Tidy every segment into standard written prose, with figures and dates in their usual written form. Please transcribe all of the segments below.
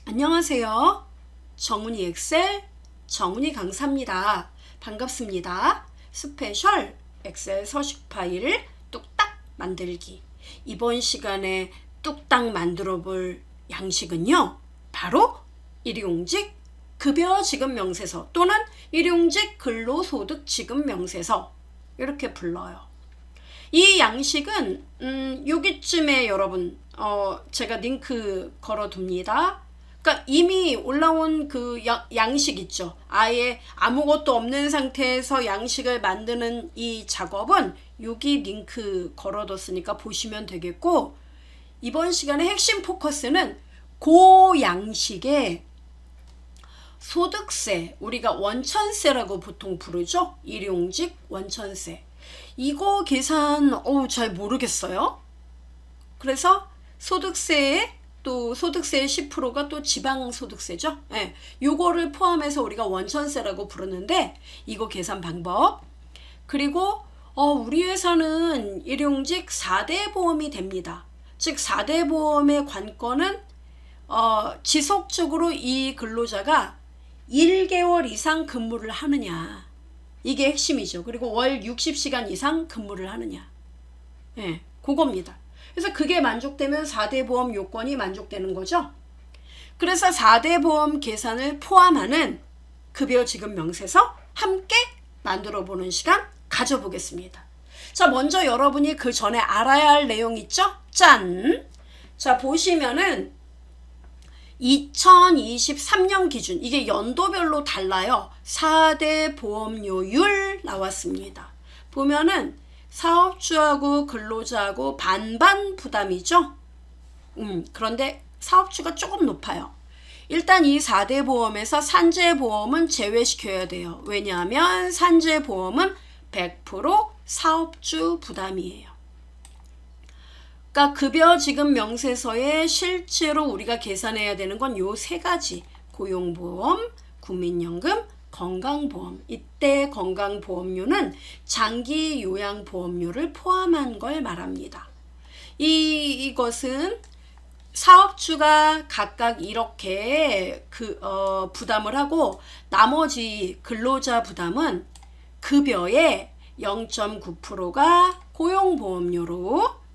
안녕하세요. 정은이 엑셀 정은이 강사입니다. 반갑습니다. 스페셜 엑셀 서식 파일을 뚝딱 만들기. 이번 시간에 뚝딱 만들어 볼 양식은요. 바로 일용직 급여 지급 명세서 또는 일용직 근로소득 지급 명세서 이렇게 불러요. 이 양식은 여기쯤에 여러분 제가 링크 걸어 둡니다. 그러니까 이미 올라온 그 양식 있죠. 아예 아무것도 없는 상태에서 양식을 만드는 이 작업은 여기 링크 걸어뒀으니까 보시면 되겠고, 이번 시간의 핵심 포커스는 그 양식의 소득세, 우리가 원천세라고 보통 부르죠. 일용직 원천세. 이거 계산 잘 모르겠어요. 그래서 소득세에 또 소득세의 10%가 또 지방소득세죠. 예, 요거를 포함해서 우리가 원천세라고 부르는데 이거 계산 방법. 그리고 우리 회사는 일용직 4대 보험이 됩니다. 즉 4대 보험의 관건은 지속적으로 이 근로자가 1개월 이상 근무를 하느냐. 이게 핵심이죠. 그리고 월 60시간 이상 근무를 하느냐. 예, 그겁니다. 그래서 그게 만족되면 4대 보험 요건이 만족되는 거죠. 그래서 4대 보험 계산을 포함하는 급여 지급 명세서 함께 만들어 보는 시간 가져보겠습니다. 자, 먼저 여러분이 그 전에 알아야 할 내용 있죠? 짠! 자, 보시면은 2023년 기준, 이게 연도별로 달라요. 4대 보험료율 나왔습니다. 보면은 사업주하고 근로자하고 반반 부담이죠. 그런데 사업주가 조금 높아요. 일단 이 4대 보험에서 산재보험은 제외시켜야 돼요. 왜냐하면 산재보험은 100% 사업주 부담이에요. 그러니까 급여 지급 명세서에 실제로 우리가 계산해야 되는 건 요 세 가지. 고용보험, 국민연금, 건강보험. 이때 건강보험료는 장기 요양보험료를 포함한 걸 말합니다. 이것은 사업주가 각각 이렇게 부담을 하고 나머지 근로자 부담은 급여의 0.9%가 고용보험료로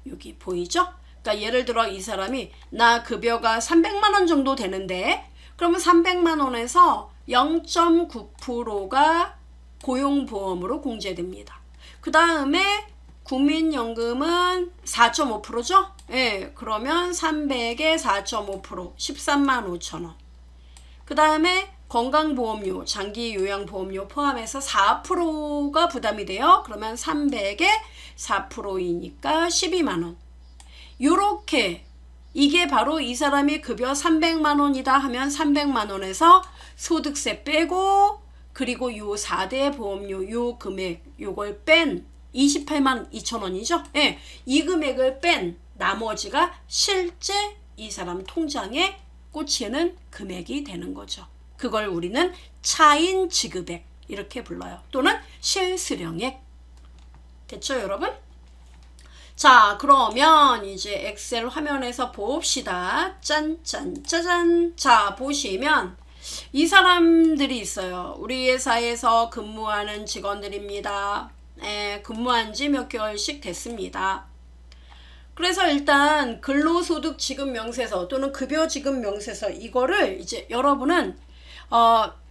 여기 보이죠? 그러니까 예를 들어 이 사람이 나 급여가 300만 원 정도 되는데 그러면 300만 원에서 0.9%가 고용보험으로 공제됩니다. 그 다음에 국민연금은 4.5%죠? 예, 그러면 300에 4.5%, 13만 5천 원. 그 다음에 건강보험료, 장기요양보험료 포함해서 4%가 부담이 돼요. 그러면 300에 4%이니까 12만 원. 요렇게 이게 바로 이 사람이 급여 300만 원이다 하면 300만 원에서 소득세 빼고 그리고 요 4대 보험료 요 금액 요걸 뺀 28만 2천 원이죠. 예, 이 금액을 뺀 나머지가 실제 이 사람 통장에 꽂히는 금액이 되는 거죠. 그걸 우리는 차인 지급액 이렇게 불러요. 또는 실수령액. 됐죠, 여러분? 자, 그러면 이제 엑셀 화면에서 봅시다. 짠짠 짜잔. 자, 보시면 이 사람들이 있어요. 우리 회사에서 근무하는 직원들입니다. 근무한 지 몇 개월씩 됐습니다. 그래서 일단 근로소득 지급 명세서 또는 급여 지급 명세서 이거를 이제 여러분은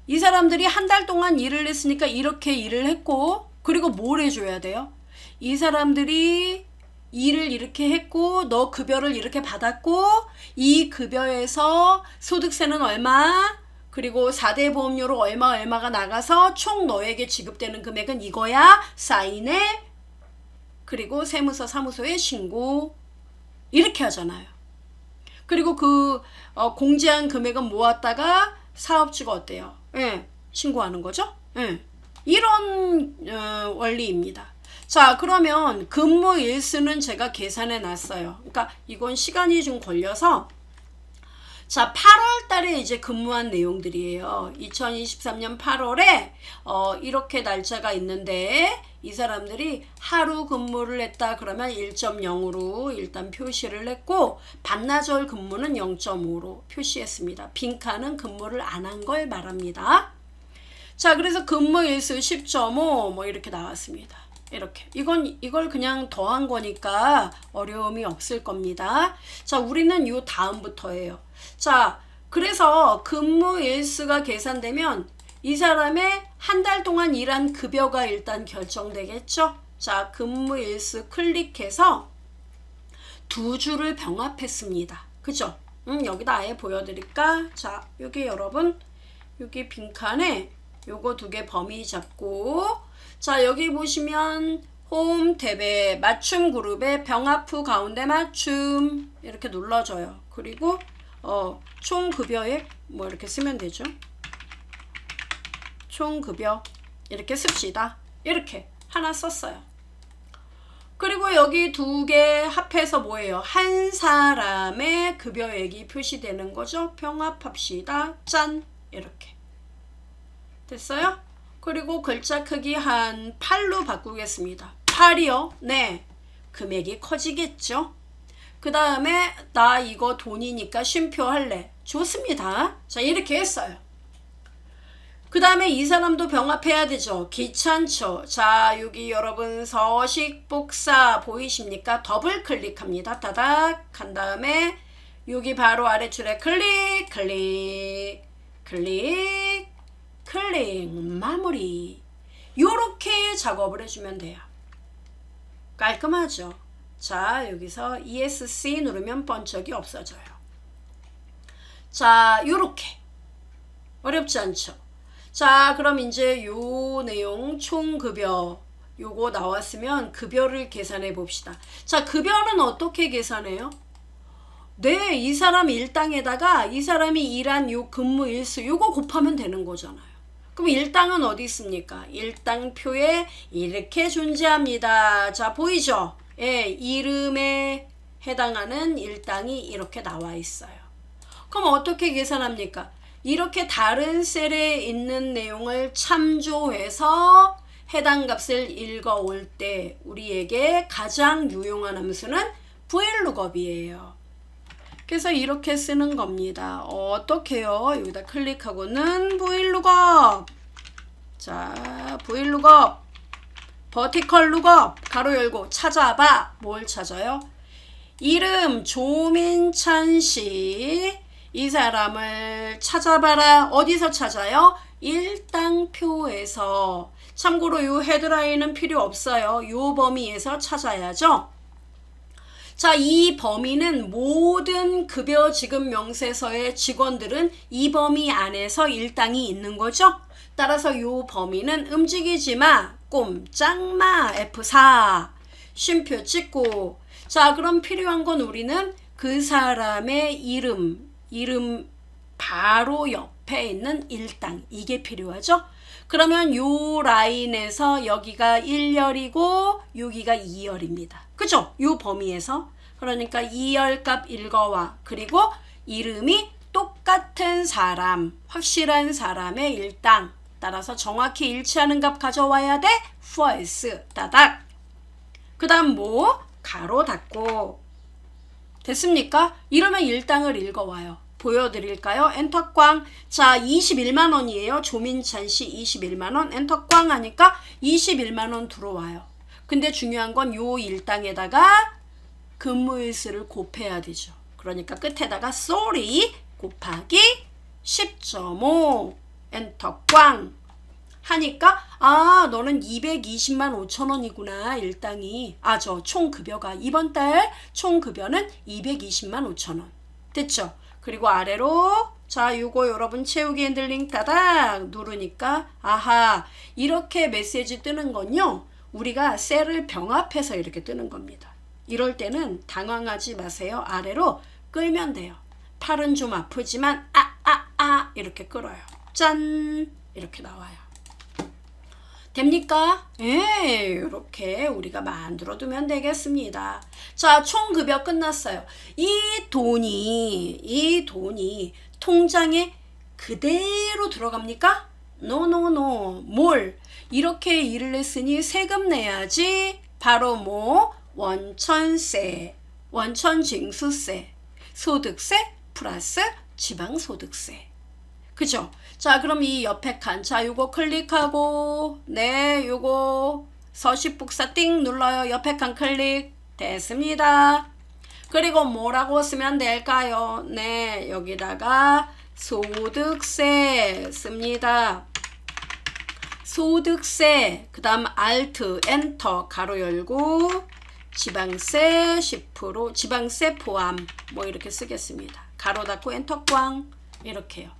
이 사람들이 한 달 동안 일을 했으니까 이렇게 일을 했고 그리고 뭘 해줘야 돼요? 이 사람들이 일을 이렇게 했고 너 급여를 이렇게 받았고 이 급여에서 소득세는 얼마 그리고 4대 보험료로 얼마가 나가서 총 너에게 지급되는 금액은 이거야. 사인해 그리고 세무서 사무소에 신고 이렇게 하잖아요. 그리고 공제한 금액은 모았다가 사업주가 어때요? 예, 신고하는 거죠. 예, 이런 원리입니다. 자, 그러면 근무 일수는 제가 계산해 놨어요. 그러니까 이건 시간이 좀 걸려서 자, 8월 달에 이제 근무한 내용들이에요. 2023년 8월에 이렇게 날짜가 있는데 이 사람들이 하루 근무를 했다 그러면 1.0으로 일단 표시를 했고 반나절 근무는 0.5로 표시했습니다. 빈칸은 근무를 안 한 걸 말합니다. 자, 그래서 근무 일수 10.5 뭐 이렇게 나왔습니다. 이렇게 이걸 그냥 더한 거니까 어려움이 없을 겁니다. 자, 우리는 요 다음부터예요. 자, 그래서 근무 일수가 계산되면 이 사람의 한 달 동안 일한 급여가 일단 결정되겠죠. 자, 근무 일수 클릭해서 두 줄을 병합했습니다. 그죠? 여기다 아예 보여드릴까? 자, 여기 여러분 여기 빈칸에 요거 두 개 범위 잡고 자, 여기 보시면 홈 탭에 맞춤 그룹에 병합 후 가운데 맞춤 이렇게 눌러줘요. 그리고 총 급여액 뭐 이렇게 쓰면 되죠. 총 급여 이렇게 씁시다. 이렇게 하나 썼어요. 그리고 여기 두 개 합해서 뭐예요? 한 사람의 급여액이 표시되는 거죠. 병합합시다. 짠! 이렇게 됐어요? 그리고 글자 크기 한 8로 바꾸겠습니다. 8이요? 네. 금액이 커지겠죠? 그 다음에 나 이거 돈이니까 쉼표 할래. 좋습니다. 자, 이렇게 했어요. 그 다음에 이 사람도 병합해야 되죠. 귀찮죠? 자, 여기 여러분 서식 복사 보이십니까? 더블 클릭합니다. 따닥 한 다음에 여기 바로 아래줄에 클릭 클릭 클릭 클릭 마무리 요렇게 작업을 해주면 돼요. 깔끔하죠? 자, 여기서 ESC 누르면 번쩍이 없어져요. 자, 요렇게 어렵지 않죠? 자, 그럼 이제 요 내용 총급여 요거 나왔으면 급여를 계산해 봅시다. 자, 급여는 어떻게 계산해요? 네, 이 사람 일당에다가 이 사람이 일한 요 근무 일수 요거 곱하면 되는 거잖아요. 그럼 일당은 어디 있습니까? 일당표에 이렇게 존재합니다. 자, 보이죠? 예, 이름에 해당하는 일당이 이렇게 나와 있어요. 그럼 어떻게 계산합니까? 이렇게 다른 셀에 있는 내용을 참조해서 해당 값을 읽어올 때 우리에게 가장 유용한 함수는 VLOOKUP이에요. 그래서 이렇게 쓰는 겁니다. 어떻게 해요? 여기다 클릭하고는 VLOOKUP. 자, VLOOKUP. 버티컬 룩업. 가로 열고 찾아봐. 뭘 찾아요? 이름 조민찬 씨. 이 사람을 찾아봐라. 어디서 찾아요? 일당표에서. 참고로 이 헤드라인은 필요 없어요. 이 범위에서 찾아야죠. 자, 이 범위는 모든 급여 지급 명세서의 직원들은 이 범위 안에서 일당이 있는 거죠. 따라서 이 범위는 움직이지 마. 꼼짝마. F4. 쉼표 찍고. 자, 그럼 필요한 건 우리는 그 사람의 이름 바로 옆에 있는 일당. 이게 필요하죠. 그러면 요 라인에서 여기가 1열이고 여기가 2열입니다. 그죠? 요 범위에서. 그러니까 2열 값 읽어와. 그리고 이름이 똑같은 사람, 확실한 사람의 일당. 따라서 정확히 일치하는 값 가져와야 돼. false. 따닥. 그 다음 뭐? 가로 닫고. 됐습니까? 이러면 일당을 읽어와요. 보여드릴까요? 엔터 꽝. 자, 21만원이에요. 조민찬 씨 21만원. 엔터 꽝 하니까 21만원 들어와요. 근데 중요한 건 요 일당에다가 근무일수를 곱해야 되죠. 그러니까 끝에다가 sorry 곱하기 10.5 엔터 꽝 하니까 너는 220만 5천원이구나 일당이. 저 총급여가 이번 달 총급여는 220만 5천원 됐죠? 그리고 아래로 자, 요거 여러분 채우기 핸들링 따닥 누르니까 이렇게 메시지 뜨는 건요, 우리가 셀을 병합해서 이렇게 뜨는 겁니다. 이럴 때는 당황하지 마세요. 아래로 끌면 돼요. 팔은 좀 아프지만 이렇게 끌어요. 짠! 이렇게 나와요. 됩니까? 예, 이렇게 우리가 만들어 두면 되겠습니다. 자, 총급여 끝났어요. 이 돈이 통장에 그대로 들어갑니까? 노노노. 뭘? 이렇게 일을 했으니 세금 내야지. 바로 뭐? 원천세, 원천징수세, 소득세 플러스 지방소득세. 그죠? 자, 그럼 이 옆에 칸. 자, 요거 클릭하고, 네, 요거 서식복사 띵 눌러요. 옆에 칸 클릭. 됐습니다. 그리고 뭐라고 쓰면 될까요? 네, 여기다가 소득세 씁니다. 소득세, 그 다음 Alt, 엔터, 가로 열고, 지방세 10%, 지방세 포함, 뭐 이렇게 쓰겠습니다. 가로 닫고 엔터 꽝, 이렇게요.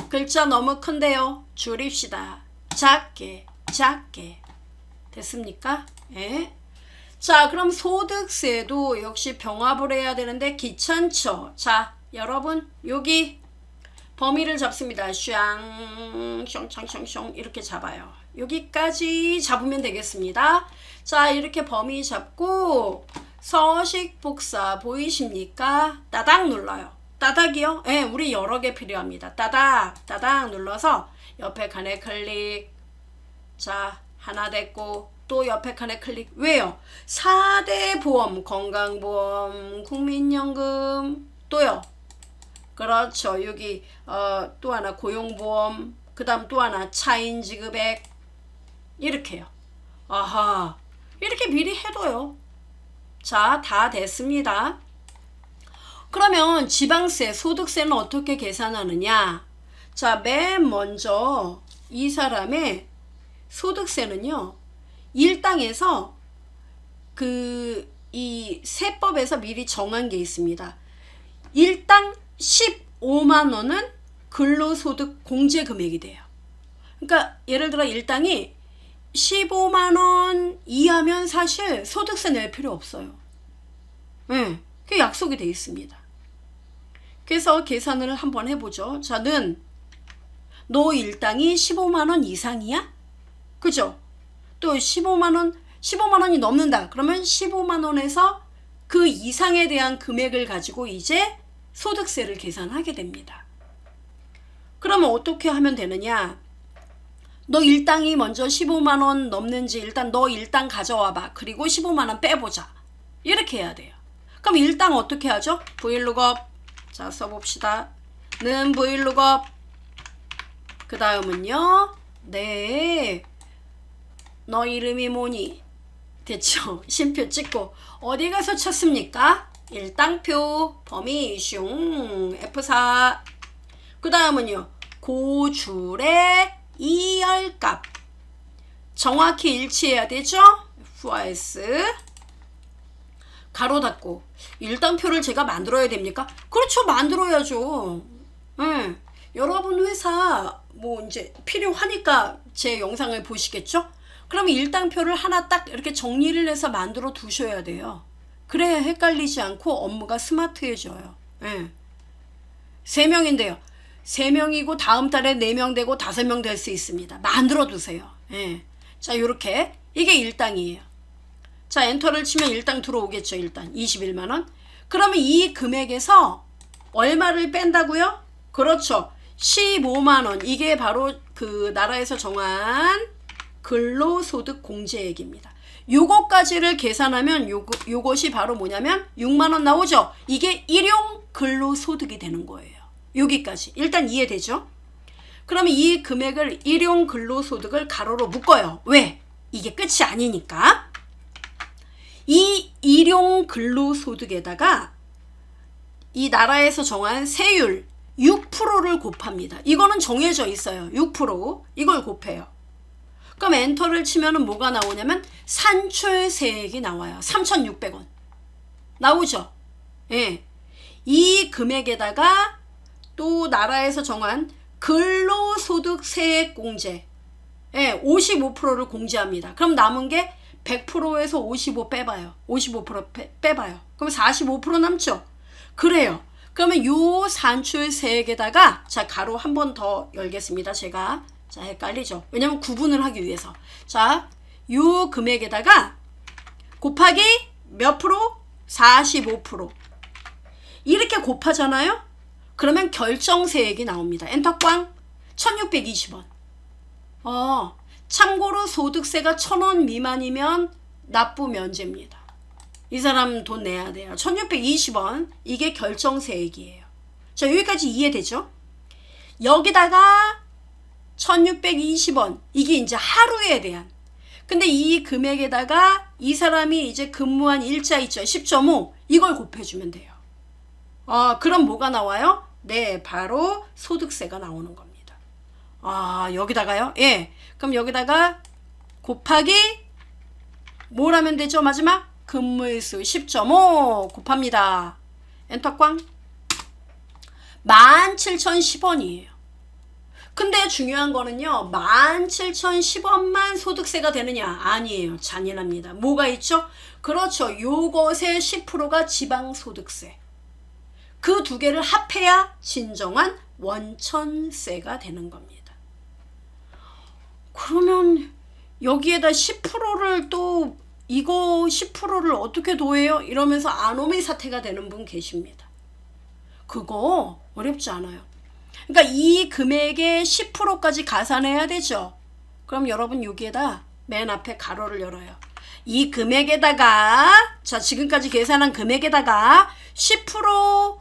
글자 너무 큰데요. 줄입시다. 작게, 작게. 됐습니까? 예. 자, 그럼 소득세도 역시 병합을 해야 되는데 귀찮죠? 자, 여러분, 여기 범위를 잡습니다. 샹, 숑 이렇게 잡아요. 여기까지 잡으면 되겠습니다. 자, 이렇게 범위 잡고 서식 복사 보이십니까? 따닥 눌러요. 따닥이요? 예, 우리 여러 개 필요합니다. 따닥, 따닥 눌러서 옆에 칸에 클릭. 자, 하나 됐고 또 옆에 칸에 클릭. 왜요? 4대 보험, 건강보험, 국민연금, 또요. 그렇죠. 여기 또 하나 고용보험, 그 다음 또 하나 차인지급액, 이렇게요. 아하, 이렇게 미리 해둬요. 자, 다 됐습니다. 그러면 지방세, 소득세는 어떻게 계산하느냐? 자, 맨 먼저 이 사람의 소득세는요, 일당에서 이 세법에서 미리 정한 게 있습니다. 일당 15만 원은 근로소득 공제금액이 돼요. 그러니까 예를 들어 일당이 15만 원 이하면 사실 소득세 낼 필요 없어요. 네, 그게 약속이 돼 있습니다. 그래서 계산을 한번 해보죠. 저는 너 일당이 15만 원 이상이야? 그죠? 또 15만 원이 넘는다. 그러면 15만 원에서 그 이상에 대한 금액을 가지고 이제 소득세를 계산하게 됩니다. 그러면 어떻게 하면 되느냐? 너 일당이 먼저 15만 원 넘는지 일단 너 일당 가져와봐. 그리고 15만 원 빼보자. 이렇게 해야 돼요. 그럼 일당 어떻게 하죠? vlookup. 자, 써봅시다. 는 vlookup. 그 다음은요. 네. 너 이름이 뭐니? 됐죠? 심표 찍고 어디 가서 쳤습니까? 일당표 범위 슝 F4. 그 다음은요. 고줄의 이열값 정확히 일치해야 되죠? FS 가로 닫고 일당표를 제가 만들어야 됩니까? 그렇죠, 만들어야죠. 여러분 회사 뭐 이제 필요하니까 제 영상을 보시겠죠? 그러면 일당표를 하나 딱 이렇게 정리를 해서 만들어 두셔야 돼요. 그래야 헷갈리지 않고 업무가 스마트해져요. 3명인데요. 3명이고 다음 달에 4명 되고 5명 될 수 있습니다. 만들어 두세요. 자, 요렇게 이게 일당이에요. 자, 엔터를 치면 일당 들어오겠죠. 일단 21만 원. 그러면 이 금액에서 얼마를 뺀다고요? 그렇죠. 15만 원. 이게 바로 그 나라에서 정한 근로소득 공제액입니다. 요거까지를 계산하면 요것이 바로 뭐냐면 6만 원 나오죠. 이게 일용 근로소득이 되는 거예요. 여기까지 일단 이해되죠? 그러면 이 금액을 일용 근로소득을 가로로 묶어요. 왜? 이게 끝이 아니니까. 이 일용 근로소득에다가 이 나라에서 정한 세율 6%를 곱합니다. 이거는 정해져 있어요. 6%. 이걸 곱해요. 그럼 엔터를 치면은 뭐가 나오냐면 산출세액이 나와요. 3,600원. 나오죠? 예. 이 금액에다가 또 나라에서 정한 근로소득세액 공제. 예, 55%를 공제합니다. 그럼 남은 게 100%에서 55 빼봐요. 55% 빼봐요. 그럼 45% 남죠? 그래요. 그러면 요 산출세액에다가 자, 가로 한 번 더 열겠습니다. 제가 자, 헷갈리죠? 왜냐면 구분을 하기 위해서. 자, 요 금액에다가 곱하기 몇 프로? 45%. 이렇게 곱하잖아요? 그러면 결정세액이 나옵니다. 엔터 꽝. 1620원. 참고로 소득세가 1000원 미만이면 납부 면제입니다. 이 사람 돈 내야 돼요. 1620원. 이게 결정세액이에요. 자, 여기까지 이해되죠? 여기다가 1620원. 이게 이제 하루에 대한. 근데 이 금액에다가 이 사람이 이제 근무한 일자 있죠. 10.5. 이걸 곱해주면 돼요. 그럼 뭐가 나와요? 네, 바로 소득세가 나오는 겁니다. 여기다가요? 예. 그럼 여기다가 곱하기 뭘 하면 되죠? 마지막 근무일수 10.5 곱합니다. 엔터 꽝. 17,010원이에요. 근데 중요한 거는요. 17,010원만 소득세가 되느냐? 아니에요. 잔인합니다. 뭐가 있죠? 그렇죠. 요것의 10%가 지방소득세. 그 두 개를 합해야 진정한 원천세가 되는 겁니다. 그러면 여기에다 10%를 또 이거 10%를 어떻게 더해요? 이러면서 아노미 사태가 되는 분 계십니다. 그거 어렵지 않아요. 그러니까 이 금액의 10%까지 가산해야 되죠. 그럼 여러분 여기에다 맨 앞에 가로를 열어요. 이 금액에다가 자 지금까지 계산한 금액에다가 10%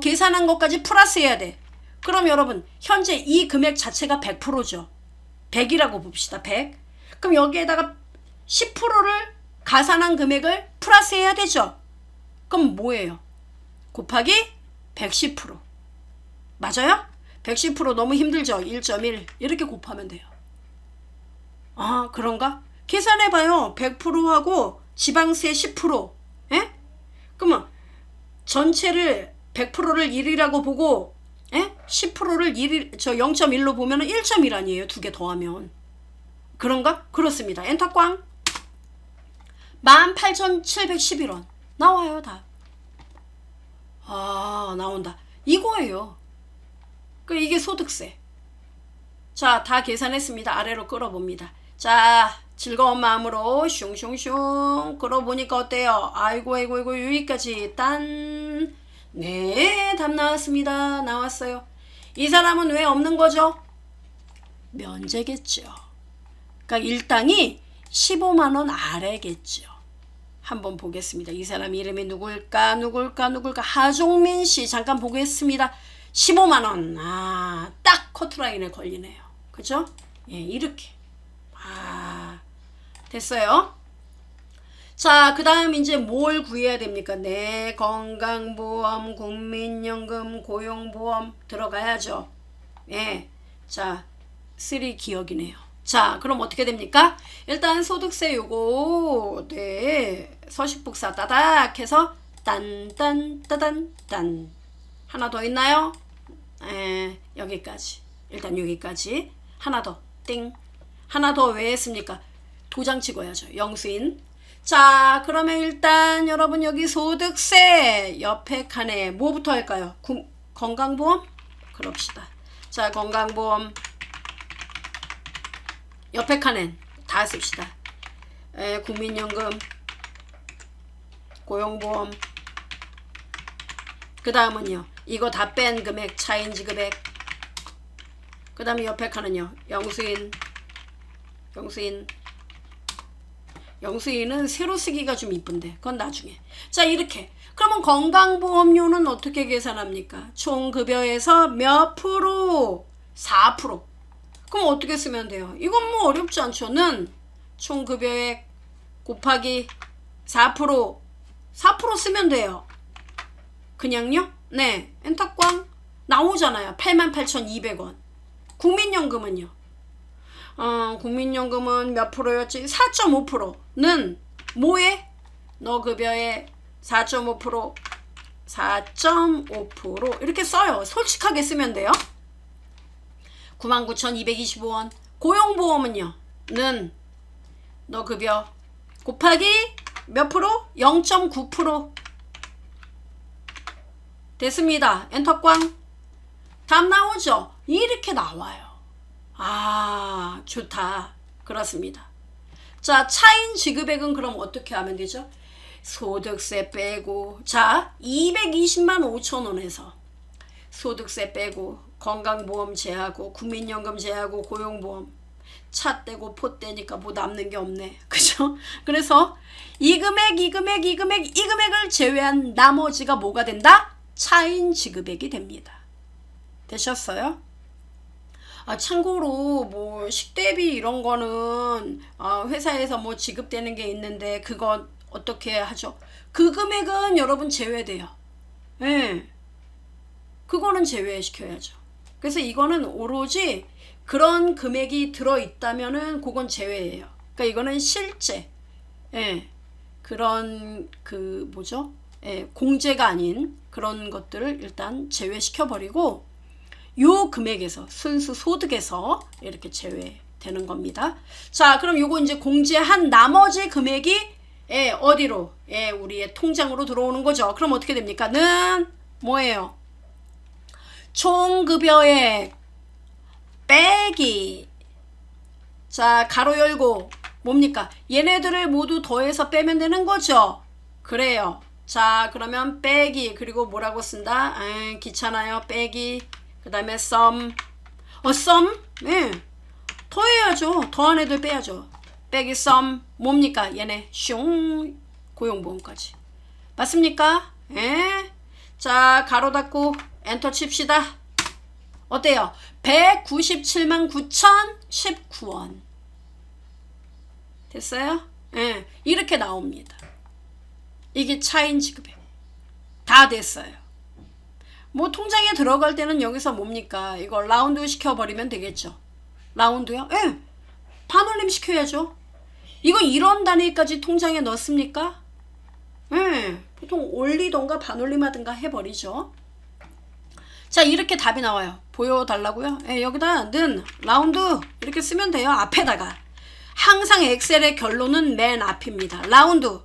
계산한 것까지 플러스 해야 돼. 그럼 여러분 현재 이 금액 자체가 100%죠. 100이라고 봅시다. 100. 그럼 여기에다가 10%를 가산한 금액을 플러스 해야 되죠. 그럼 뭐예요? 곱하기 110%. 맞아요? 110% 너무 힘들죠. 1.1 이렇게 곱하면 돼요. 그런가? 계산해봐요. 100%하고 지방세 10%. 예? 그러면 전체를 100%를 1이라고 보고 10%를 0.1로 보면 1.1 아니에요. 두 개 더하면. 그런가? 그렇습니다. 엔터 꽝. 18,711원. 나와요. 다. 나온다. 이거예요. 이게 소득세. 자, 다 계산했습니다. 아래로 끌어봅니다. 자, 즐거운 마음으로 슝슝슝 끌어보니까 어때요? 아이고 여기까지 딴. 네, 답 나왔습니다. 나왔어요. 이 사람은 왜 없는 거죠? 면제겠죠. 그러니까 일당이 15만원 아래겠죠. 한번 보겠습니다. 이 사람 이름이 누굴까? 하종민 씨. 잠깐 보겠습니다. 15만원. 딱 커트라인에 걸리네요. 그죠? 예, 이렇게. 됐어요. 자, 그 다음 이제 뭘 구해야 됩니까? 네, 건강보험, 국민연금, 고용보험 들어가야죠. 예. 자, 3 기억이네요. 자, 그럼 어떻게 됩니까? 일단 소득세 요거, 네, 서식복사 따닥 해서 딴. 하나 더 있나요? 여기까지. 일단 여기까지. 하나 더. 띵. 하나 더 왜 했습니까? 도장 찍어야죠. 영수인. 자, 그러면 일단 여러분 여기 소득세 옆에 칸에 뭐부터 할까요? 건강보험? 그럽시다. 자, 건강보험 옆에 칸엔 다 씁시다. 국민연금, 고용보험, 그 다음은요 이거 다 뺀 금액 차인지 금액, 그 다음에 옆에 칸은요 영수인은 새로 쓰기가 좀 이쁜데 그건 나중에. 자, 이렇게. 그러면 건강보험료는 어떻게 계산합니까? 총급여에서 몇 프로? 4%. 그럼 어떻게 쓰면 돼요? 이건 뭐 어렵지 않죠. 는 총급여액 곱하기 4% 쓰면 돼요. 그냥요? 네. 엔터 꽝 나오잖아요. 88,200원. 국민연금은요? 국민연금은 몇 프로였지? 4.5%는 뭐에? 너 급여의 4.5% 4.5% 이렇게 써요. 솔직하게 쓰면 돼요. 99,225원. 고용보험은요? 는 너 급여 곱하기 몇 프로? 0.9% 됐습니다. 엔터 꽝. 답 나오죠? 이렇게 나와요. 아, 좋다. 그렇습니다. 자, 차인 지급액은 그럼 어떻게 하면 되죠? 소득세 빼고, 자, 220만 5천 원에서 소득세 빼고, 건강보험 제하고, 국민연금 제하고, 고용보험 차 떼고 포 떼니까 뭐 남는 게 없네. 그죠? 그래서 이 금액을 제외한 나머지가 뭐가 된다? 차인 지급액이 됩니다. 되셨어요? 아, 참고로 뭐 식대비 이런 거는 회사에서 뭐 지급되는 게 있는데 그거 어떻게 하죠? 그 금액은 여러분 제외돼요. 예. 그거는 제외시켜야죠. 그래서 이거는 오로지 그런 금액이 들어있다면은 그건 제외예요. 그러니까 이거는 실제 그런 그 뭐죠? 공제가 아닌 그런 것들을 일단 제외시켜버리고 요 금액에서 순수 소득에서 이렇게 제외되는 겁니다. 자, 그럼 요거 이제 공제한 나머지 금액이 어디로? 우리의 통장으로 들어오는 거죠. 그럼 어떻게 됩니까? 는 뭐예요? 총급여액 빼기, 자, 가로 열고 뭡니까? 얘네들을 모두 더해서 빼면 되는 거죠. 그래요. 자, 그러면 빼기, 그리고 뭐라고 쓴다? 귀찮아요. 빼기, 그 다음에 sum. sum? 네. 더해야죠. 더한 애들 빼야죠. 빼기 sum. 뭡니까? 얘네 슝, 고용보험까지. 맞습니까? 예. 자, 가로 닫고 엔터 칩시다. 어때요? 197만 9,019원. 됐어요? 예. 이렇게 나옵니다. 이게 차인 지급액. 다 됐어요. 뭐 통장에 들어갈 때는 여기서 뭡니까? 이거 라운드 시켜버리면 되겠죠. 라운드요? 예. 반올림 시켜야죠. 이거 이런 단위까지 통장에 넣습니까? 예. 보통 올리던가 반올림하든가 해버리죠. 자, 이렇게 답이 나와요. 보여달라고요? 여기다 는 라운드 이렇게 쓰면 돼요. 앞에다가. 항상 엑셀의 결론은 맨 앞입니다. 라운드.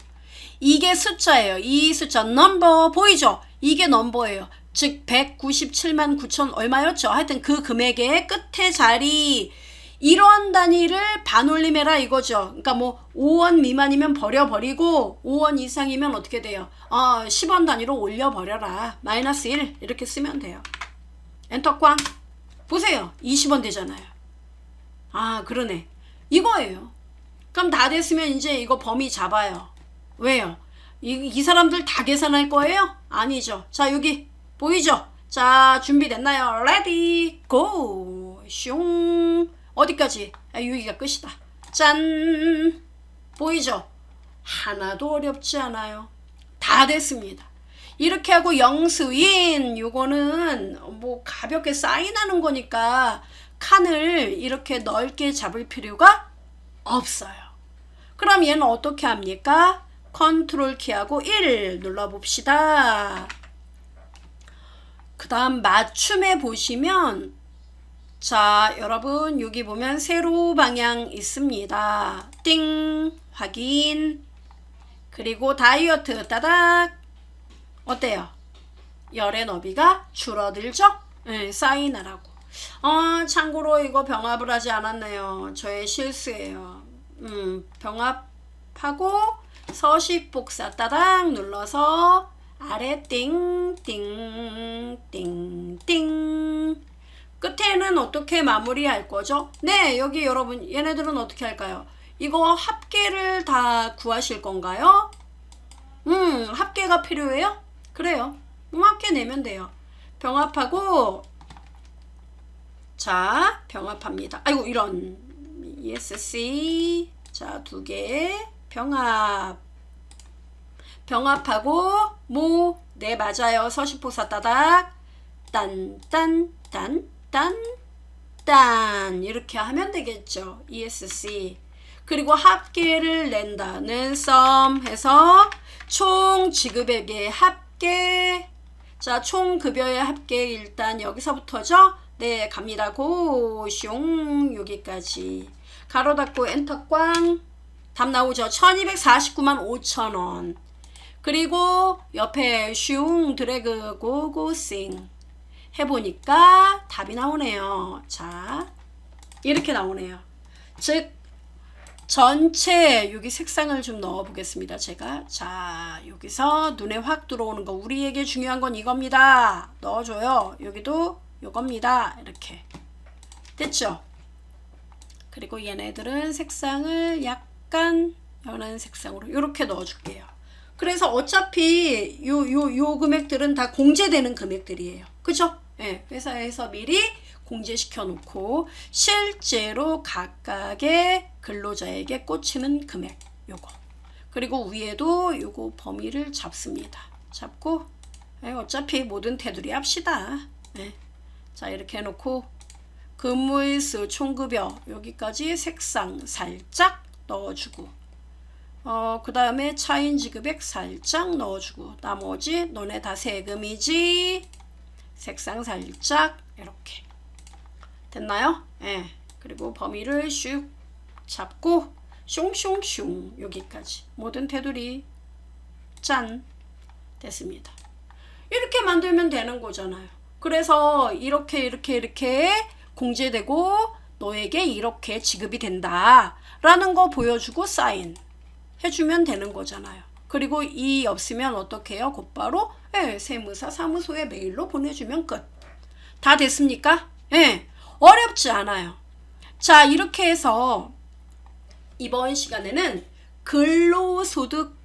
이게 숫자예요. 이 숫자 넘버 보이죠? 이게 넘버예요. 즉 197만 9천 얼마였죠? 하여튼 그 금액의 끝에 자리 이런 단위를 반올림해라 이거죠. 그러니까 뭐 5원 미만이면 버려버리고 5원 이상이면 어떻게 돼요? 10원 단위로 올려버려라. 마이너스 1 이렇게 쓰면 돼요. 엔터 꽝. 보세요. 20원 되잖아요. 아, 그러네. 이거예요. 그럼 다 됐으면 이제 이거 범위 잡아요. 왜요? 이 사람들 다 계산할 거예요? 아니죠. 자, 여기 보이죠? 자, 준비됐나요? 레디 고. 슝. 어디까지? 여기가 끝이다. 짠. 보이죠? 하나도 어렵지 않아요. 다 됐습니다. 이렇게 하고 영수인 요거는 뭐 가볍게 사인하는 거니까 칸을 이렇게 넓게 잡을 필요가 없어요. 그럼 얘는 어떻게 합니까? 컨트롤 키하고 1 눌러봅시다. 그 다음 맞춤에 보시면 자, 여러분 여기 보면 세로 방향 있습니다. 띵 확인. 그리고 다이어트 따닥. 어때요? 열의 너비가 줄어들죠? 네, 사인하라고. 참고로 이거 병합을 하지 않았네요. 저의 실수예요. 병합하고 서식 복사 따닥 눌러서 아래 띵띵띵띵. 끝에는 어떻게 마무리할 거죠? 네, 여기 여러분 얘네들은 어떻게 할까요? 이거 합계를 다 구하실 건가요? 합계가 필요해요? 그래요. 합계 내면 돼요. 병합하고 자, 병합합니다. 아이고 이런 ESC 자, 2개 병합하고 뭐 네 맞아요. 서식복사 따닥 딴딴딴 이렇게 하면 되겠죠. ESC. 그리고 합계를 낸다는 sum 해서 총 지급액의 합계. 자, 총 급여의 합계 일단 여기서부터죠. 네, 갑니다. 고숑 여기까지. 가로 닫고 엔터 꽝. 답 나오죠. 1249만 5천원. 그리고 옆에 슝 드래그 고고싱 해보니까 답이 나오네요. 자, 이렇게 나오네요. 즉 전체 여기 색상을 좀 넣어 보겠습니다. 제가 자 여기서 눈에 확 들어오는 거 우리에게 중요한 건 이겁니다. 넣어줘요. 여기도 이겁니다. 이렇게 됐죠? 그리고 얘네들은 색상을 약간 연한 색상으로 이렇게 넣어줄게요. 그래서 어차피 요 금액들은 다 공제되는 금액들이에요. 그죠? 예, 회사에서 미리 공제시켜 놓고 실제로 각각의 근로자에게 꽂히는 금액 요거. 그리고 위에도 요거 범위를 잡습니다. 잡고 예, 어차피 모든 테두리 합시다. 예. 자 이렇게 해놓고 근무일수 총급여 여기까지 색상 살짝 넣어주고 그 다음에 차인지급액 살짝 넣어주고 나머지 너네 다 세금이지 색상 살짝 이렇게 됐나요? 예. 그리고 범위를 슉 잡고 숑숑숑 여기까지 모든 테두리 짠 됐습니다. 이렇게 만들면 되는 거잖아요. 그래서 이렇게 공제되고 너에게 이렇게 지급이 된다 라는 거 보여주고 사인 해주면 되는 거잖아요. 그리고 이 없으면 어떻게 해요? 곧바로 세무사 사무소에 메일로 보내주면 끝. 다 됐습니까? 어렵지 않아요. 자 이렇게 해서 이번 시간에는 근로소득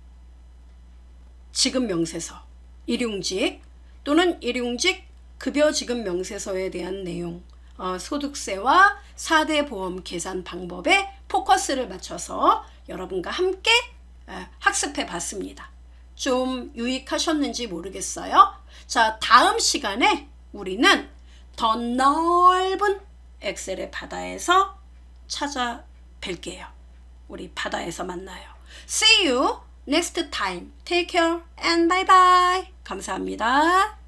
지급명세서 일용직 또는 일용직 급여지급명세서에 대한 내용 소득세와 4대 보험 계산 방법에 포커스를 맞춰서 여러분과 함께 학습해 봤습니다. 좀 유익하셨는지 모르겠어요. 자, 다음 시간에 우리는 더 넓은 엑셀의 바다에서 찾아뵐게요. 우리 바다에서 만나요. See you next time. Take care and bye bye. 감사합니다.